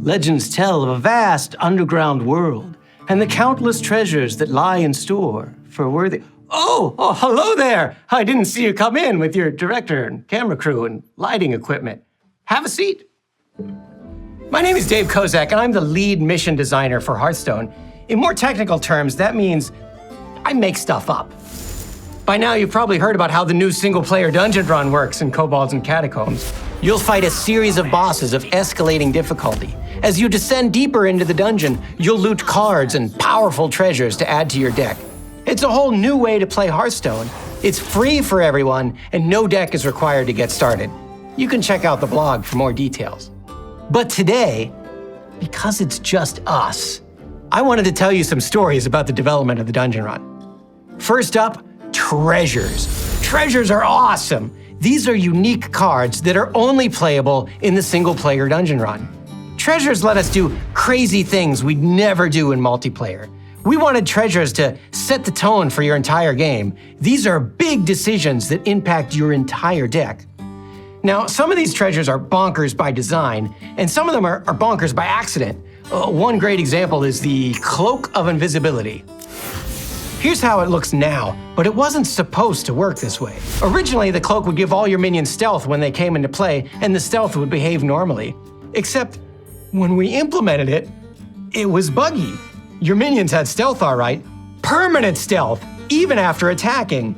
Legends tell of a vast underground world and the countless treasures that lie in store for worthy... Oh, hello there! I didn't see you come in with your director and camera crew and lighting equipment. Have a seat. My name is Dave Kozak, and I'm the lead mission designer for Hearthstone. In more technical terms, that means I make stuff up. By now, you've probably heard about how the new single-player dungeon run works in Kobolds and Catacombs. You'll fight a series of bosses of escalating difficulty. As you descend deeper into the dungeon, you'll loot cards and powerful treasures to add to your deck. It's a whole new way to play Hearthstone. It's free for everyone, and no deck is required to get started. You can check out the blog for more details. But today, because it's just us, I wanted to tell you some stories about the development of the dungeon run. First up, treasures. Treasures are awesome. These are unique cards that are only playable in the single-player dungeon run. Treasures let us do crazy things we'd never do in multiplayer. We wanted treasures to set the tone for your entire game. These are big decisions that impact your entire deck. Now, some of these treasures are bonkers by design, and some of them are bonkers by accident. One great example is the Cloak of Invisibility. Here's how it looks now, but it wasn't supposed to work this way. Originally, the cloak would give all your minions stealth when they came into play, and the stealth would behave normally. Except, when we implemented it, it was buggy. Your minions had stealth all right, permanent stealth, even after attacking.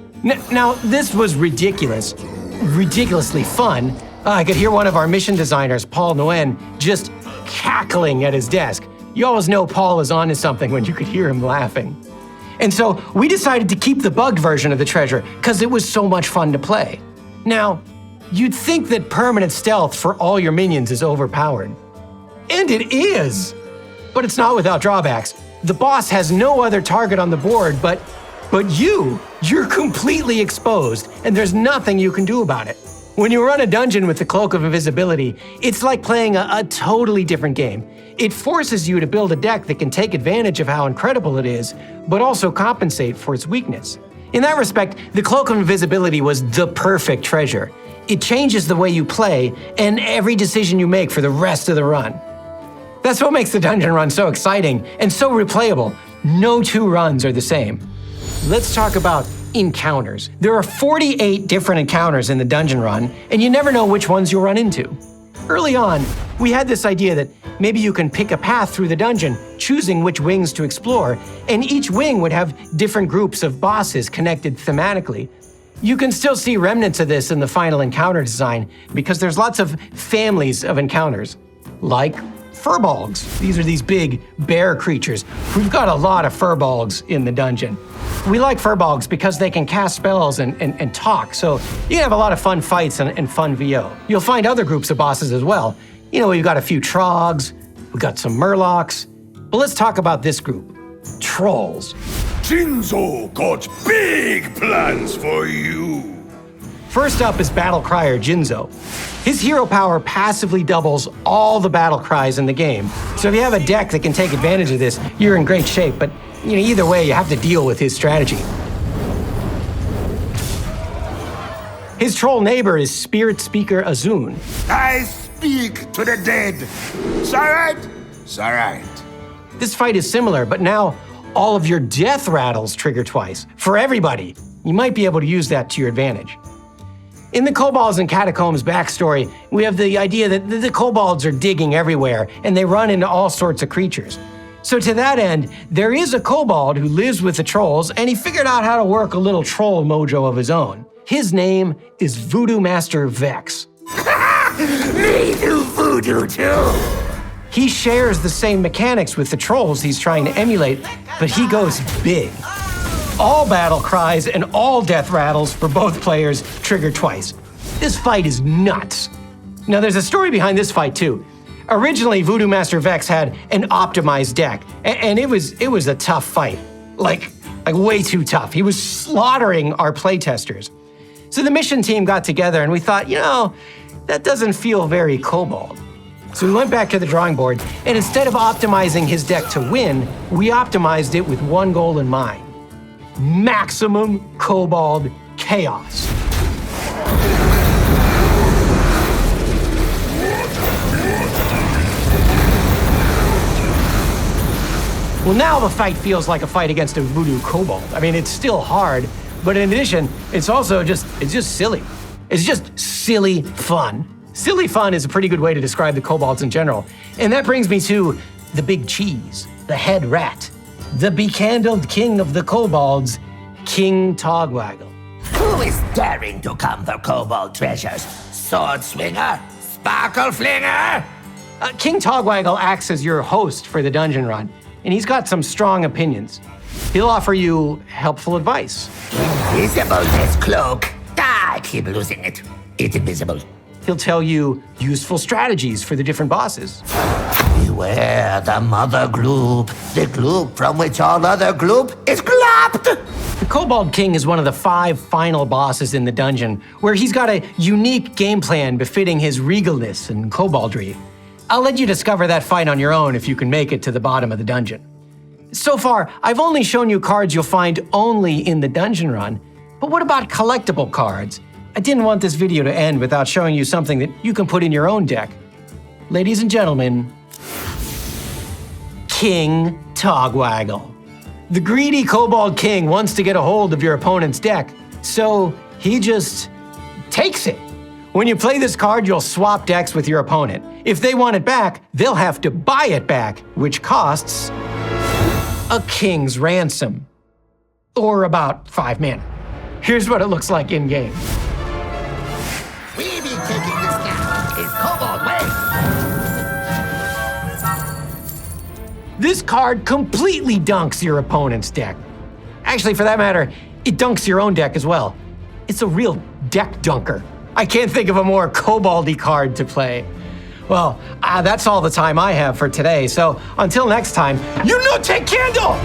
Now, this was ridiculous. Ridiculously fun. I could hear one of our mission designers, Paul Nguyen, just cackling at his desk. You always know Paul is onto something when you could hear him laughing. And so we decided to keep the bugged version of the treasure because it was so much fun to play. Now, you'd think that permanent stealth for all your minions is overpowered. And it is! But it's not without drawbacks. The boss has no other target on the board but you. You're completely exposed, and there's nothing you can do about it. When you run a dungeon with the Cloak of Invisibility, it's like playing a totally different game. It forces you to build a deck that can take advantage of how incredible it is, but also compensate for its weakness. In that respect, the Cloak of Invisibility was the perfect treasure. It changes the way you play and every decision you make for the rest of the run. That's what makes the dungeon run so exciting and so replayable. No two runs are the same. Let's talk about encounters. There are 48 different encounters in the dungeon run, and you never know which ones you'll run into. Early on, we had this idea that maybe you can pick a path through the dungeon, choosing which wings to explore, and each wing would have different groups of bosses connected thematically. You can still see remnants of this in the final encounter design because there's lots of families of encounters, like furbolgs. These are these big bear creatures. We've got a lot of furbolgs in the dungeon. We like furbolgs because they can cast spells and talk, so you can have a lot of fun fights and fun VO. You'll find other groups of bosses as well. You know, we've got a few trogs, we've got some murlocs, but let's talk about this group, trolls. Jinzo got big plans for you. First up is Battle Crier Jinzo. His hero power passively doubles all the battle cries in the game. So if you have a deck that can take advantage of this, you're in great shape, but either way, you have to deal with his strategy. His troll neighbor is Spirit Speaker Azun. I speak to the dead. It's all right. It's all right. This fight is similar, but now all of your death rattles trigger twice. For everybody, you might be able to use that to your advantage. In the Kobolds and Catacombs backstory, we have the idea that the Kobolds are digging everywhere, and they run into all sorts of creatures. So to that end, there is a Kobold who lives with the trolls, and he figured out how to work a little troll mojo of his own. His name is Voodoo Master Vex. Me do voodoo too. He shares the same mechanics with the trolls he's trying to emulate, but he goes big. All battle cries and all death rattles for both players trigger twice. This fight is nuts. Now there's a story behind this fight too. Originally, Voodoo Master Vex had an optimized deck, and it was a tough fight. Like way too tough. He was slaughtering our playtesters. So the mission team got together and we thought, that doesn't feel very Kobold. So we went back to the drawing board, and instead of optimizing his deck to win, we optimized it with one goal in mind: maximum Kobold chaos. Well, now the fight feels like a fight against a voodoo kobold. I mean, it's still hard, but in addition, it's just silly. It's just silly fun. Silly fun is a pretty good way to describe the kobolds in general. And that brings me to the big cheese, the head rat, the becandled king of the kobolds, King Togwaggle. Who is daring to come for kobold treasures? Sword swinger? Sparkle flinger? King Togwaggle acts as your host for the dungeon run, and he's got some strong opinions. He'll offer you helpful advice. Invisible, this cloak. I keep losing it. It's invisible. He'll tell you useful strategies for the different bosses. Beware the mother gloop, the gloop from which all other gloop is glopped. The Kobold King is one of the 5 final bosses in the dungeon, where he's got a unique game plan befitting his regalness and koboldry. I'll let you discover that fight on your own if you can make it to the bottom of the dungeon. So far, I've only shown you cards you'll find only in the dungeon run, but what about collectible cards? I didn't want this video to end without showing you something that you can put in your own deck. Ladies and gentlemen, King Togwaggle. The greedy Kobold King wants to get a hold of your opponent's deck, so he just takes it. When you play this card, you'll swap decks with your opponent. If they want it back, they'll have to buy it back, which costs a king's ransom, or about 5 mana. Here's what it looks like in-game. We be taking this now. It's kobold way. This card completely dunks your opponent's deck. Actually, for that matter, it dunks your own deck as well. It's a real deck dunker. I can't think of a more koboldy card to play. Well, that's all the time I have for today, so until next time, you no take candle!